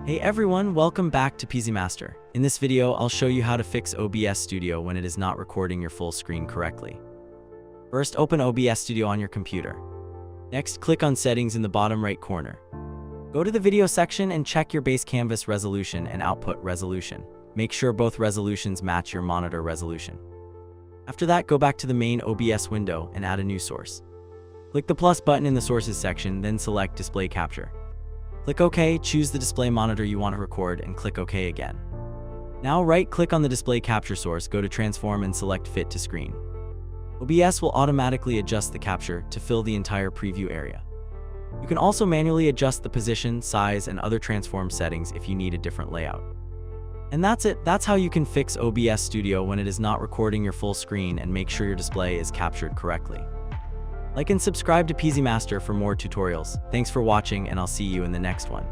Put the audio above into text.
Hey everyone, welcome back to PeasyMaster. In this video, I'll show you how to fix OBS Studio when it is not recording your full screen correctly. First, open OBS Studio on your computer. Next, click on Settings in the bottom right corner. Go to the Video section and check your base canvas resolution and output resolution. Make sure both resolutions match your monitor resolution. After that, go back to the main OBS window and add a new source. Click the plus button in the Sources section, then select Display Capture. Click OK, choose the display monitor you want to record, and click OK again. Now right-click on the display capture source, go to Transform and select Fit to Screen. OBS will automatically adjust the capture to fill the entire preview area. You can also manually adjust the position, size, and other transform settings if you need a different layout. And that's it. That's how you can fix OBS Studio when it is not recording your full screen and make sure your display is captured correctly. Like and subscribe to PeasyMaster for more tutorials. Thanks for watching, and I'll see you in the next one.